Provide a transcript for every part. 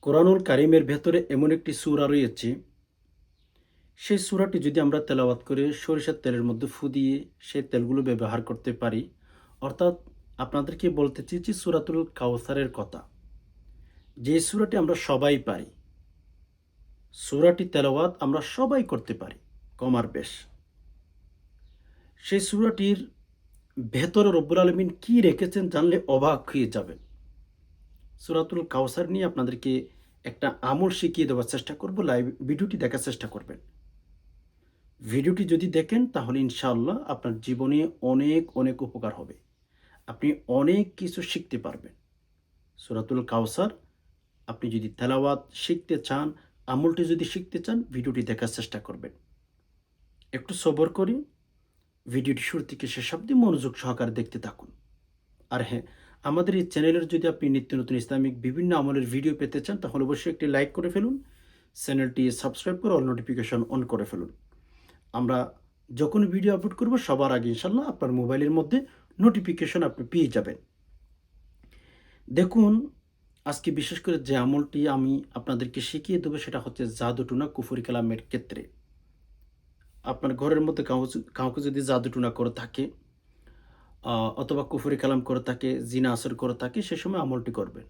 কোরআনুল কারিমের ভেতরে এমন একটি সূরা রয়েছে, সেই সূরাটি যদি আমরা তেলাওয়াত করে সরিষার তেলের মধ্যে ফু দিয়ে সেই তেলগুলো ব্যবহার করতে পারি, অর্থাৎ আপনাদেরকে বলতে চেয়েছি সূরাতুল কাউসারের কথা। যে সূরাটি আমরা সবাই পারি, সূরাটি তেলাওয়াত আমরা সবাই করতে পারি, কম আর বেশ। সেই সূরাটির ভেতরে রব্বুল আলামিন কি রেখেছেন জানলে অবাক হয়ে যাবেন। সূরাতুল কাউসার নিয়ে আপনাদেরকে একটা আমল শিখিয়ে দেওয়ার চেষ্টা করব। লাইভ ভিডিওটি দেখার চেষ্টা করবেন। ভিডিওটি যদি দেখেন তাহলে ইনশাআল্লাহ আপনার জীবনে অনেক অনেক উপকার হবে। আপনি অনেক কিছু শিখতে পারবেন। সূরাতুল কাউসার আপনি যদি তেলাওয়াত শিখতে চান, আমলটি যদি শিখতে চান, ভিডিওটি দেখার চেষ্টা করবেন। একটু সবর করে ভিডিওটি শুরু থেকে শেষ অবধি মনোযোগ সহকারে দেখতে থাকুন। আর হ্যাঁ, আমাদের এই চ্যানেলের যদি আপনি নিত্য নতুন ইসলামিক বিভিন্ন আমলের ভিডিও পেতে চান তাহলে অবশ্যই একটি লাইক করে ফেলুন। চ্যানেলটি সাবস্ক্রাইব করে অল নোটিফিকেশন অন করে ফেলুন। আমরা যখন ভিডিও আপলোড করব সবার আগে ইনশাল্লাহ আপনার মোবাইলের মধ্যে নোটিফিকেশন আপনি পেয়ে যাবেন। দেখুন, আজকে বিশেষ করে যে আমলটি আমি আপনাদেরকে শিখিয়ে দেবো সেটা হচ্ছে জাদুটুনা কুফরি কালামের ক্ষেত্রে। আপনার ঘরের মধ্যে কাউকে যদি জাদুটুনা করে থাকে অথবা কুফরি কালাম করে থাকে, জিনা আসর করে থাকে, সে সময় আমলটি করবেন।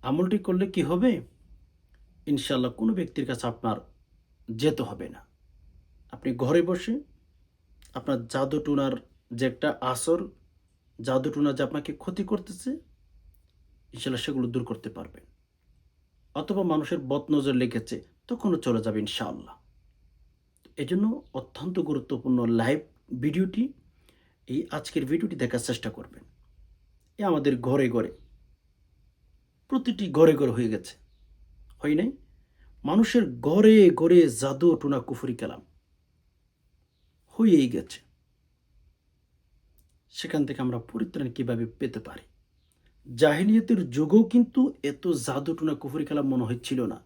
আমলটি করলে কি হবে? ইনশাআল্লাহ কোনো ব্যক্তির কাছে আপনার যেতে হবে না। আপনি ঘরে বসে আপনার জাদুটুনার যে একটা আসর, জাদুটুনা যে আপনাকে ক্ষতি করতেছে, ইনশাআল্লাহ সেগুলো দূর করতে পারবেন। অথবা মানুষের বদনজর লেগেছে, তখনও চলে যাবে ইনশাআল্লাহ। এজন্য অত্যন্ত গুরুত্বপূর্ণ লাইভ ভিডিওটি, এই আজকের ভিডিওটি দেখার চেষ্টা করবেন। এ আমাদের ঘরে ঘরে, প্রতিটি ঘরে ঘরে হয়ে গেছে, হয় নাই? মানুষের ঘরে ঘরে জাদু টুনা কুফরি কালাম হয়েই গেছে। সেখান থেকে আমরা পরিত্রাণ কিভাবে পেতে পারি? জাহিলিয়াতের যুগেও কিন্তু এত জাদু টুনা কুফরি কালাম মনে হচ্ছিল না।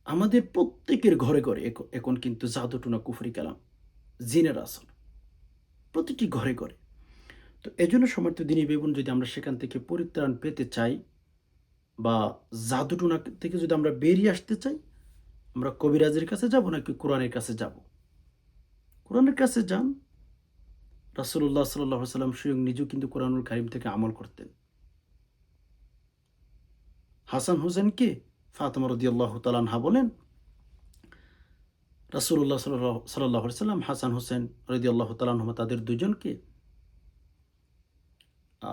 আমাদের প্রত্যেকের ঘরে ঘরে এখন কিন্তু জাদু টুনা কুফরি কালাম, জিনের আসর প্রতিটি ঘরে ঘরে। তো এজন্য সমর্থ দিনী বেগুন যদি আমরা সেখান থেকে পরিত্রাণ পেতে চাই বা জাদু টুনা থেকে যদি আমরা বেরিয়ে আসতে চাই, আমরা কবিরাজের কাছে যাব নাকি কোরআনের কাছে যাব? কোরআনের কাছে যান। রাসূলুল্লাহ সাল্লাল্লাহু আলাইহি ওয়াসাল্লাম স্বয়ং নিজেও কিন্তু কোরআনুল কারীম থেকে আমল করতেন। হাসান হোসেনকে ফাতেমা রাদিয়াল্লাহু তাআলা আনহা বলেন, রাসূলুল্লাহ সাল্লাল্লাহু আলাইহি ওয়াসাল্লাম হাসান হোসেন রাদিয়াল্লাহু তাআলা আনহুমা তাদের দুজনকে আ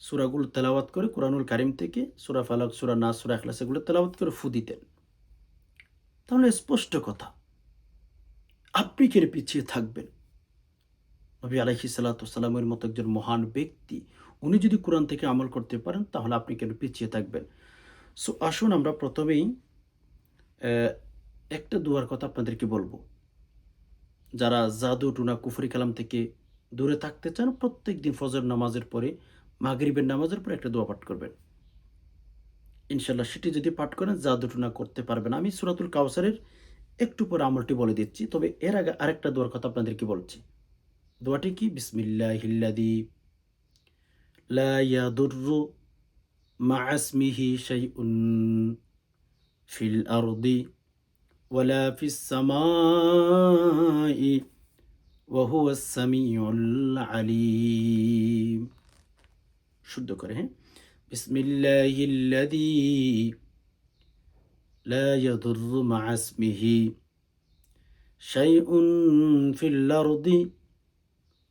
সূরাগুলো তেলাওয়াত করে কোরআনুল কারীম থেকে সূরা ফালাক, সূরা নাস, সূরা ইখলাস এগুলো তেলাওয়াত করে ফু দিতেন। তাহলে স্পষ্ট কথা, আপনি কেন পিছিয়ে থাকবেন? নবী আলাইহিস সালাতু ওয়াস সালামের মতো একজন মহান ব্যক্তি, উনি যদি কোরআন থেকে আমল করতে পারেন তাহলে আপনি কেন পিছিয়ে থাকবেন? সো আসুন আমরা প্রথমেই অ্যা একটা দোয়ার কথা আপনাদেরকে বলব। যারা জাদু টুনা কুফরি কালাম থেকে দূরে থাকতে চান, প্রত্যেকদিন ফজর নামাজের পরে, মাগরিবের নামাজের পরে একটা দোয়া পাঠ করবেন। ইনশাআল্লাহ সেটি যদি পাঠ করেন জাদু টুনা করতে পারবেন। আমি সূরাতুল কাউসারের একটু পরে আমলটি বলে দিচ্ছি। তবে এর আগে আরেকটা দোয়ার কথা আপনাদেরকে বলছি। দোয়াটি কি? বিসমিল্লাহিল্লাযী লা ইয়াদুররু মা'a ইসমিহি শাইউন ফিল আরদি ওয়ালা ফিস সামাই ওয়া হুয়াস সামিউল আলীম। শুদ্ধ করে, হ্যাঁ? বিসমিল্লাহিল্লাযী লা ইয়াদুররু মা'a ইসমিহি শাইউন ফিল আরদি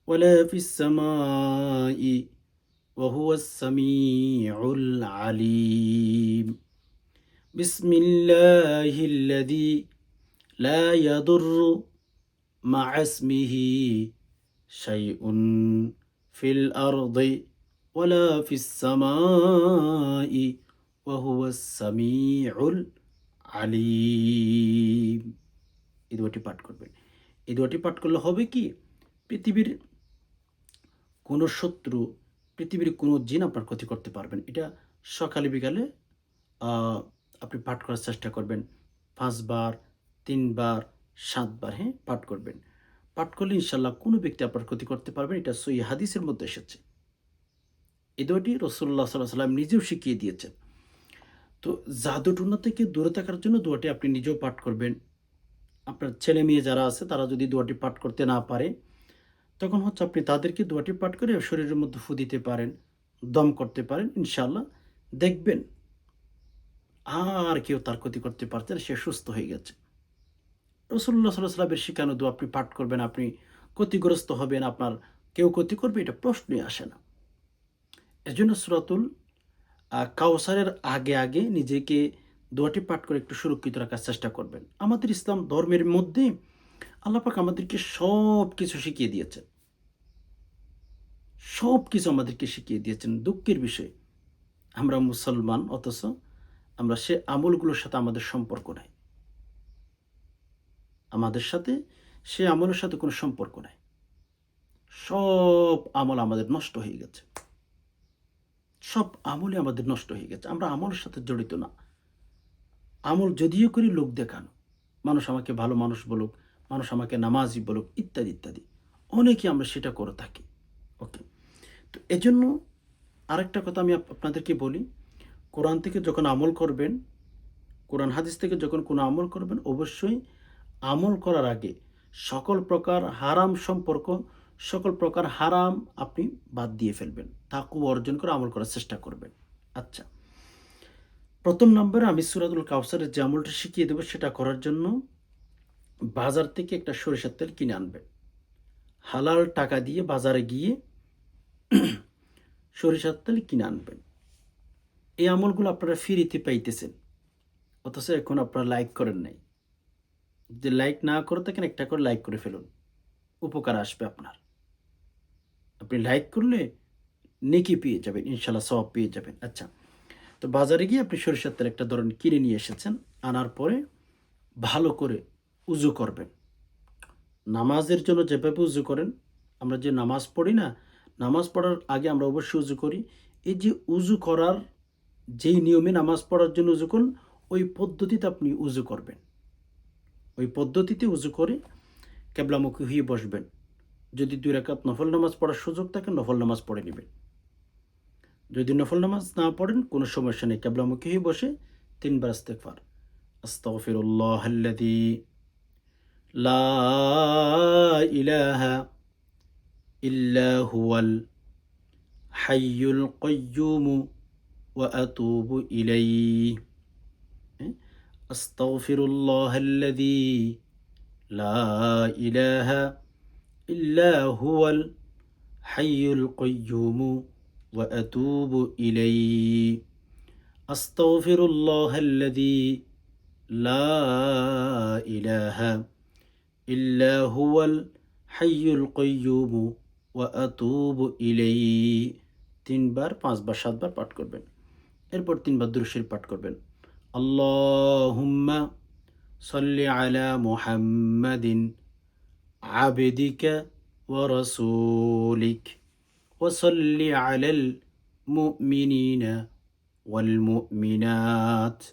ওয়ালা ফিস সামাই ওয়া হুয়াস সামিউল আলীম। বিসমিল্লাহিল্লাযী লা ইয়াদুররু মা'a ইসমিহি শাইউন ফিল আরদি ওয়ালা ফিস সামাই ওয়া হুয়াস সামিউল আলীম। এই দোয়াটি পাঠ করবেন। এই দোয়াটি পাঠ করলে হবে কি? পৃথিবীর কোনো শত্রু, পৃথিবীর কোনো জিন আপনার ক্ষতি করতে পারবেন। এটা সকালে বিকালে আ আপনি পাঠ করার চেষ্টা করবেন। ৫ বার, ৩ বার, ৭ বার, হ্যাঁ? পাঠ করবেন। পাঠ করলে ইনশাআল্লাহ কোনো ব্যক্তি আপনার ক্ষতি করতে পারবে না। এটা সহিহ হাদিসের মধ্যে এসেছে। এই দোয়াটি রাসূলুল্লাহ সাল্লাল্লাহু আলাইহি ওয়াসাল্লাম নিজেও শিখিয়ে দিয়েছেন। তো জাদু-টোনা থেকে দূরে থাকার জন্য দোয়াটি আপনি নিজেও পাঠ করবেন। আপনার ছেলে-মেয়ে যারা আছে তারা যদি দোয়াটি পাঠ করতে না পারে, তখন হচ্ছে আপনি তাদেরকে দোয়াটি পাঠ করে শরীরের মধ্যে ফু দিতে পারেন, দম করতে পারেন। ইনশাআল্লাহ দেখবেন আর কেউ তার ক্ষতি করতে পারছে না, সে সুস্থ হয়ে গেছে। রাসূলুল্লাহ সাল্লাল্লাহু আলাইহি ওয়াসাল্লামের শিখানো দোয়া আপনি পাঠ করবেন, আপনি ক্ষতিগ্রস্ত হবেন, আপনার কেউ ক্ষতি করবে এটা প্রশ্নই আসে না। এজন্য সূরাতুল কাউসারের আগে নিজেকে দোয়াটি পাঠ করে একটু সুরক্ষিত রাখার চেষ্টা করবেন। আমাদের ইসলাম ধর্মের মধ্যে আল্লাহ পাক আমাদেরকে সবকিছু শিখিয়ে দিয়েছেন। সবকিছু আমাদেরকে শিখিয়ে দিয়েছেন। দুঃখের বিষয় আমরা মুসলমান অথচ আমরা সে আমলগুলোর সাথে আমাদের সম্পর্ক নাই। আমাদের সাথে সে আমলের সাথে কোনো সম্পর্ক নাই। সব আমল আমাদের নষ্ট হয়ে গেছে। সব আমলই আমাদের নষ্ট হয়ে গেছে। আমরা আমলের সাথে জড়িত না। আমল যদিও করি লোক দেখানো। মানুষ আমাকে ভালো মানুষ বলুক, মানুষ আমাকে নামাজি বলুক ইত্যাদি, ইত্যাদি। অনেকেই আমরা সেটা করে থাকি। ওকে। তো এজন্য আরেকটা কথা আমি আপনাদেরকে বলি, কোরআন থেকে যখন আমল করবেন, কোরআন হাদিস থেকে যখন কোনো আমল করবেন, অবশ্যই আমল করার আগে সকল প্রকার হারাম সম্পর্ক, সকল প্রকার হারাম আপনি বাদ দিয়ে ফেলবেন। তাকওয়া অর্জন করে আমল করার চেষ্টা করবেন। আচ্ছা। ১ম নম্বরে আমি সূরাতুল কাউসারের যে আমলটা শিখিয়ে দেব সেটা করার জন্য বাজার থেকে একটা সরিষার তেল কিনে আনবেন। হালাল টাকা দিয়ে বাজারে গিয়ে সরিষার তেল কিনে আনবেন। এই আমলগুলো আপনারা ফ্রিতে পাইতেছেন। অথচ এখন আপনারা লাইক করেন নাই। যদি লাইক না করে থাকেন একটা করে লাইক করে ফেলুন। উপকার আসবে আপনার। আপনি লাইক করলে নেকি পেয়ে যাবেন। ইনশাআল্লাহ সওয়াব পেয়ে যাবেন। আচ্ছা। তো বাজারে গিয়ে আপনি সরিষার তেল একটা ধরেন কিনে নিয়ে এসেছেন। আনার পরে ভালো করে উজু করবেন। নামাজের জন্য যেভাবে উজু করেন, আমরা যে নামাজ পড়ি না, নামাজ পড়ার আগে আমরা অবশ্যই উজু করি। এই যে উজু করার যেই নিয়মে নামাজ পড়ার জন্য উজু করুন, ওই পদ্ধতিতে আপনি উজু করবেন। ওই পদ্ধতিতে উজু করে কেবলামুখী হয়ে বসবেন। যদি ২ রাকাত নফল নামাজ পড়ার সুযোগ থাকে নফল নামাজ পড়ে নিবেন। যদি নফল নামাজ না পড়েন কোনো সমস্যা নেই। কেবলামুখী হয়ে বসে ৩ বার ইস্তেগফার। আস্তাগফিরুল্লাহাল্লাযী লা ইলাহা ইল্লা হুয়াল হাইয়ুল কাইয়্যুম ওয়া আতুবু ইলাইহি। আস্তাগফিরুল্লাহাল্লাযী লা ইলাহা ইল্লা হুয়াল হাইয়ুল কাইয়্যুম ওয়া আতুবু ইলাইহি। আস্তাগফিরুল্লাহাল্লাযী লা ইলাহা ইল্লা হুয়াল হাইয়ুল কাইয়্যুম ওয়া আতুবু ইলাইহি। ৩ বার, ৫ বার, ৭ বার পাঠ করবেন। এরপর ৩ বার দুরূদ শরীফ পাঠ করবেন। আল্লাহুম্মা সাল্লি আলা মুহাম্মাদিন আবদিকা ওয়া রাসূলিক ওয়া সাল্লি আলাল মুমিনিনা ওয়াল মুমিনাত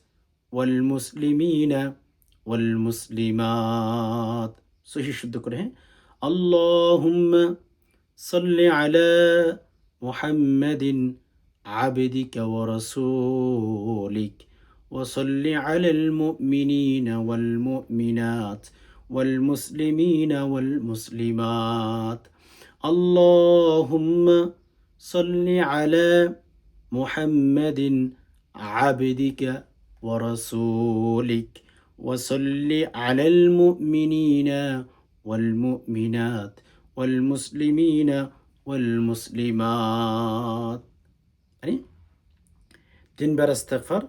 ওয়াল মুসলিমিনা ওয়াল মুসলিমাত। সহিহ শুদ্ধ করে, হ্যাঁ? আল্লাহুম্মা সাল্লি আলা মুহাম্মাদিন আবদিকা ওয়া রাসূলিক ওয়া সাল্লি আলাল মুমিনিনা ওয়াল মুমিনাত ওয়াল মুসলিমিনা ওয়াল মুসলিমাত। আল্লাহুম্মা সাল্লি আলা মুহাম্মাদিন আবদিকা ওয়া রাসূলিক ওয়া সাল্লি আলাল মুমিনিনা ওয়াল মুমিনাত ওয়াল মুসলিমিনা ওয়াল মুসলিমাত। মানে ৩ বার ইস্তেগফার,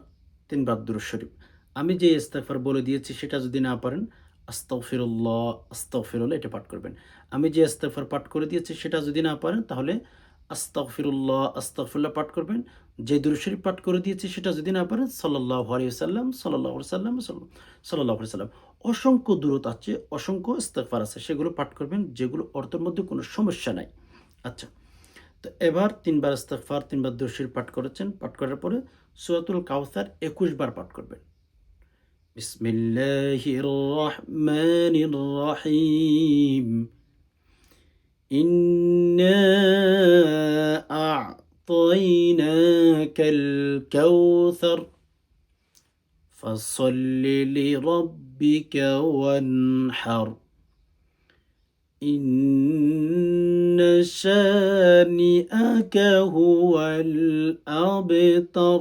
৩ বার দুরূদ শরীফ। আমি যে ইস্তেগফার বলে দিয়েছি সেটা যদি না পারেন আস্তাগফিরুল্লাহ, আস্তাগফিরুল্লাহ এটা পাঠ করবেন। আমি যে ইস্তেগফার পাঠ করে দিয়েছি সেটা যদি না পারেন তাহলে আস্তাগফিরুল্লাহ, আস্তাগফিরুল্লাহ পাঠ করবেন। যে দুরূদ শরীফ পাঠ করে দিয়েছি সেটা যদি না পারেন সাল্লাল্লাহু আলাইহি ওয়াসাল্লাম, সাল্লাল্লাহু আলাইহি ওয়াসাল্লাম, সাল্লাল্লাহু আলাইহি ওয়াসাল্লাম। অসংখ্য দুরূদ আছে, অসংখ্য ইস্তেগফার আছে। সেগুলো পাঠ করবেন যেগুলো অর্থের মধ্যে কোনো সমস্যা নাই। আচ্ছা। তো এবার ৩ বার ইস্তেগফার, ৩ বার দুরূদ শরীফ পাঠ করেছেন। পাঠ করার পরে সূরাতুল কাউসার ২১ বার পাঠ করবেন। বিসমিল্লাহির রহমানির রহিম। ইন্না أعطيناك الكوثر فصل لربك وانحر إن شانئك هو الأبتر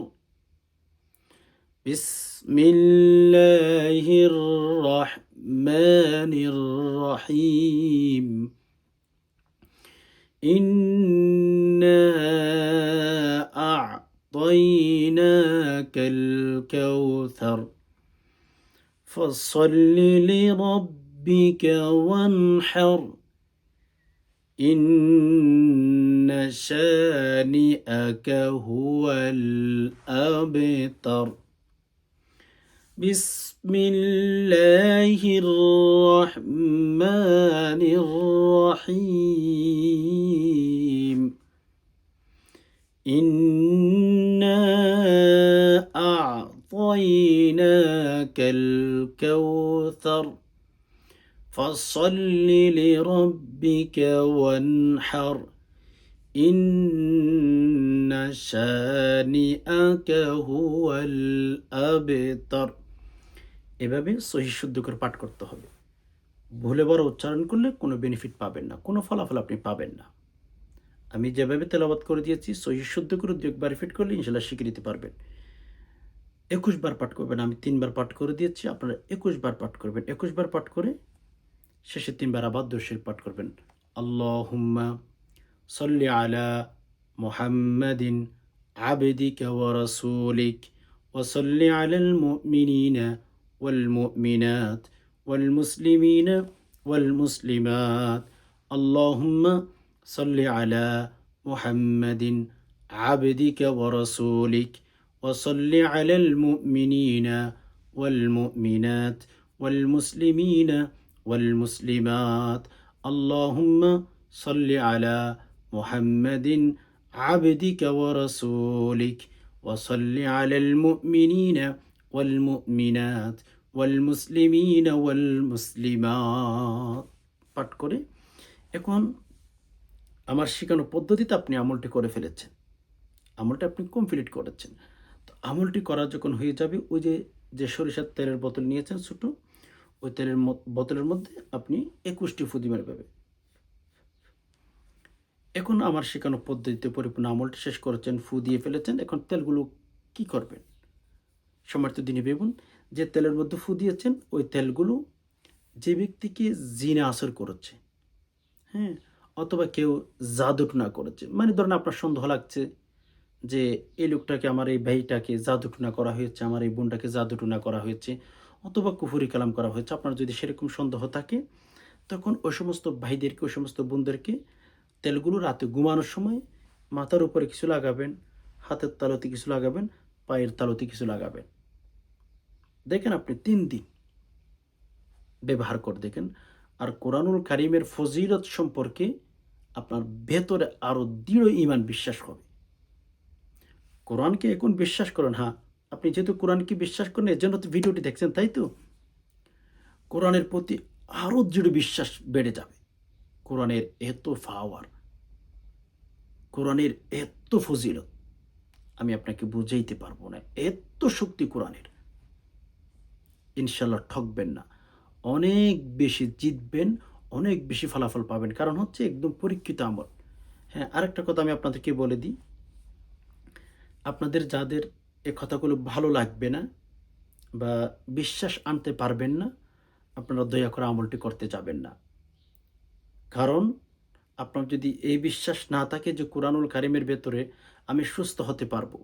بسم الله الرحمن الرحيم إنا أعطيناك الكوثر فصل لربك وانحر إن شانئك هو الأبتر بسم الله الرحمن الرحيم إنا أعطيناك الكوثر فصل لربك وانحر إن شانئك هو الأبتر এভাবে সহিহ শুদ্ধ করে পাঠ করতে হবে। ভুলে বড় উচ্চারণ করলে কোনো বেনিফিট পাবেন না, কোনো ফলাফল আপনি পাবেন না। আমি যেভাবে তেলাওয়াত করে দিয়েছি সহিহ শুদ্ধ করে ২ একবার রিপিট করলে ইনশাআল্লাহ শিখে নিতে পারবেন। ২১ বার পাঠ করবেন, আমি ৩ বার পাঠ করে দিয়েছি, আপনারা ২১ বার পাঠ করবেন। ২১ বার পাঠ করে শেষে ৩ বার আবার দুরূদ শরীফ পাঠ করবেন। আল্লাহুম্মা সাল্লি আলা মুহাম্মাদিন আবদিকা ওয়া রাসূলিক ওয়া সাল্লি আলাল মুমিনিনা ওয়াল মুমিনাত ওয়াল মুসলিমিনা ওয়াল মুসলিমাত আল্লাহুম্মা সাল্লি আলা মুহাম্মাদিন আবদিকা ওয়া রাসূলিক ওয়া সাল্লি আলাল মুমিনিনা ওয়াল মুমিনাত ওয়াল মুসলিমিনা ওয়াল মুসলিমাত আল্লাহুম্মা সাল্লি আলা মুহাম্মাদিন আবদিকা ওয়া রাসূলিক ওয়া সাল্লি আলাল মুমিনিনা ওয়াল মুমিনাত ওয়াল মুসলিমিনা ওয়াল মুসলিমাত পাঠ করে এখন আমার শেখানো পদ্ধতিতে আপনি আমলটি করে ফেলেছেন, আমলটা আপনি কমপ্লিট করেছেন। তো আমলটি করা যখন হয়ে যাবে, ওই যে সরিষার তেলের বোতল নিয়েছেন ছোট, ওই তেলের বোতলের মধ্যে আপনি ২১টি ফু দিবেন এভাবে। এখন আমার শেখানো পদ্ধতিতে পরিপূর্ণ আমলটি শেষ করেছেন, ফু দিয়ে ফেলেছেন। এখন তেলগুলো কি করবেন? সম্মানিত দিনী ভাই বোন, যে তেলের মধ্যে ফু দিয়েছেন ওই তেলগুলো যে ব্যক্তিকে জিনে আসর করেছে, হ্যাঁ, অথবা কেউ জাদুটনা করেছে, মানে ধরেন আপনার সন্দেহ লাগছে যে এই লোকটাকে, আমার এই ভাইটাকে জাদুটনা করা হয়েছে, আমার এই বোনটাকে জাদুটনা করা হয়েছে, অথবা কুফরি কালাম করা হয়েছে, আপনার যদি সেরকম সন্দেহ থাকে তখন ওই সমস্ত ভাইদেরকে, ওই সমস্ত বোনদেরকে তেলগুলো রাতে ঘুমানোর সময় মাথার উপরে কিছু লাগাবেন, হাতের তালুতে কিছু লাগাবেন, পায়ের তালুতে কিছু লাগাবেন। দেখেন আপনি ৩ দিন ব্যবহার করে দেখেন, আর কোরআনুল কারিমের ফজিলত সম্পর্কে আপনার ভেতরে আরও দৃঢ় ঈমান বিশ্বাস হবে। কোরআনকে এখন বিশ্বাস করেন, হ্যাঁ, আপনি যেহেতু কোরআনকে বিশ্বাস করেন এর জন্য তো ভিডিওটি দেখছেন, তাই তো? কোরআনের প্রতি আরও দৃঢ় বিশ্বাস বেড়ে যাবে। কোরআনের এত পাওয়ার, কোরআনের এত ফজিলত আমি আপনাকে বুঝাইতে পারবো না, এত শক্তি কোরআনের। ইনশাল্লাহ ঠকবেন না, অনেক বেশি জিতবেন, অনেক বেশি ফলাফল পাবেন, কারণ হচ্ছে একদম পরীক্ষিত আমল। হ্যাঁ, আরেকটা কথা আমি আপনাদেরকে বলে দিই, আপনাদের যাদের এ কথাগুলো ভালো লাগবে না বা বিশ্বাস আনতে পারবেন না, আপনারা দয়া করে আমলটি করতে যাবেন না। কারণ আপনার যদি এই বিশ্বাস না থাকে যে কোরআনুল কারিমের ভেতরে আমি সুস্থ হতে পারবো,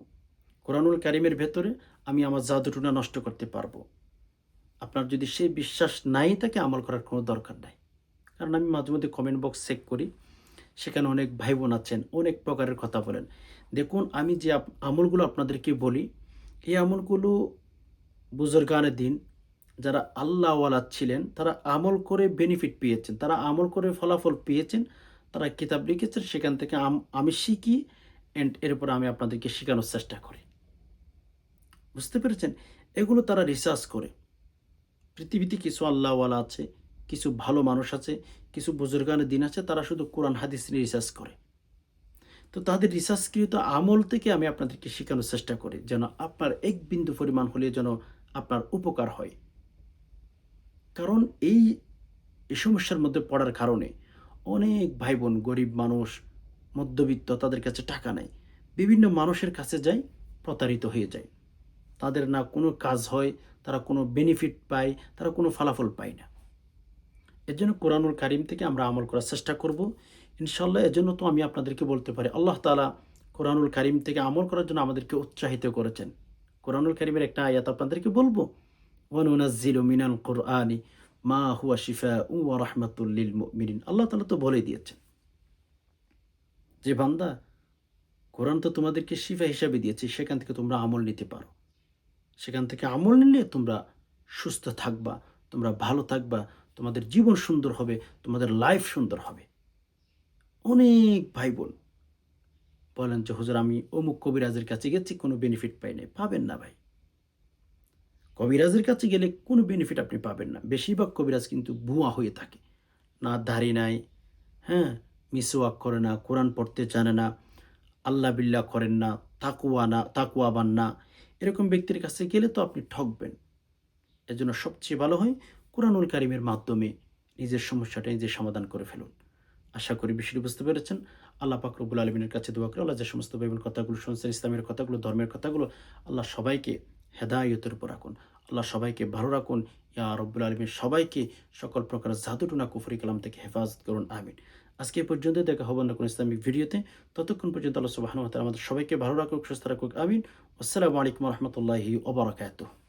কোরআনুল কারিমের ভেতরে আমি আমার জাদুটুনা নষ্ট করতে পারবো, আপনার যদি সেই বিশ্বাস নাই থাকে আমল করার কোনো দরকার নাই। কারণ আমি মাঝে মধ্যে কমেন্ট বক্স চেক করি, সেখানে অনেক ভাই বোন আছেন, অনেক প্রকারের কথা বলেন। দেখুন, আমি যে আমলগুলো আপনাদেরকে বলি, এই আমলগুলো বুজুর্গানে দিন যারা আল্লাহওয়ালা ছিলেন তারা আমল করে বেনিফিট পেয়েছেন, তারা আমল করে ফলাফল পেয়েছেন, তারা কিতাব লিখেছেন, সেখান থেকে আমি শিখি অ্যান্ড এরপর আমি আপনাদেরকে শেখানোর চেষ্টা করি। বুঝতে পেরেছেন? এগুলো তারা রিসার্চ করে। পৃথিবীতে কিছু আল্লাহওয়ালা আছে, কিছু ভালো মানুষ আছে, কিছু বুজুর্গানের দিন আছে, তারা শুধু কোরআন হাদিস নিয়ে রিসার্চ করে। তো তাদের রিসার্চকৃত আমল থেকে আমি আপনাদেরকে শেখানোর চেষ্টা করি, যেন আপনার এক বিন্দু পরিমাণ হলেও যেন আপনার উপকার হয়। কারণ এই সমস্যার মধ্যে পড়ার কারণে অনেক ভাই-বোন, গরিব মানুষ, মধ্যবিত্ত, তাদের কাছে টাকা নাই। বিভিন্ন মানুষের কাছে যায়, প্রতারিত হয়ে যায়। তাদের না কোনো কাজ হয়, তারা কোনো বেনিফিট পায়, তারা কোনো ফলাফল পায় না। এজন্য কোরআনুল কারীম থেকে আমরা আমল করার চেষ্টা করব। ইনশাআল্লাহ এজন্য তো আমি আপনাদেরকে বলতে পারি, আল্লাহ তাআলা কোরআনুল কারীম থেকে আমল করার জন্য আমাদেরকে উৎসাহিত করেছেন। কোরআনুল কারীমের একটা আয়াত আপনাদেরকে বলব। ওয়া নুনাজ্জিলু মিনাল কুরআনি মা হুয়া শিফাউন ওয়া রাহমাতুল লিল মুমিনিন। আল্লাহ তাআলা তো বলে দিয়েছেন যে, বান্দা, কোরআন তো তোমাদেরকে শিফা হিসাবে দিয়েছি, সেখান থেকে তোমরা আমল নিতে পারো। সেখান থেকে আমল নিলে তোমরা সুস্থ থাকবা, তোমরা ভালো থাকবা, তোমাদের জীবন সুন্দর হবে, তোমাদের লাইফ সুন্দর হবে। অনেক ভাই-বোন বলেন যে, হুজুর আমি অমুক কবিরাজের কাছে গেছি, কোনো বেনিফিট পাই নাই। পাবেন না ভাই। কবিরাজের কাছে গেলে কোনো বেনিফিট আপনি পাবেন না। বেশিরভাগ কবিরাজ কিন্তু ভুয়া হয়ে থাকে। না দাড়ি নাই, হ্যাঁ? মিসওয়াক করে না, কোরআন পড়তে জানে না, আল্লাহ বিল্লাহ করেন না, তাকওয়াবান না। এরকম ব্যক্তির কাছে গেলে তো আপনি ঠকবেন। এজন্য সবচেয়ে ভালো হয় কোরআনুল কারীমের মাধ্যমে নিজের সমস্যাটা নিজে সমাধান করে ফেলুন। আশা করি বিষয়টি বুঝতে পেরেছেন। আল্লাহ পাক রব্বুল আলামিনের কাছে দোয়া করি, আল্লাহ যে সমস্ত ভাই-বোন কথাগুলো শুনছেন, ইসলামের কথাগুলো, ধর্মের কথাগুলো, আল্লাহ সবাইকে হেদায়েতের উপর রাখুন। আল্লাহ সবাইকে ভালো রাখুন। ইয়া রব্বুল আলামিন সবাইকে সকল প্রকার জাদুটোনা কুফরি কালাম থেকে হেফাজত করুন। আমিন। আজকে এ পর্যন্ত, দেখা হবে অন্য কোনো ইসলামিক ভিডিওতে। ততক্ষণ পর্যন্ত আল্লাহ সুবহানাহু ওয়া তাআলা আমাদের সবাইকে ভালো রাখুক, সুস্থ রাখুক। আমিন। আসসালামু আলাইকুম ওয়া রাহমাতুল্লাহি ওয়া বারাকাতুহু।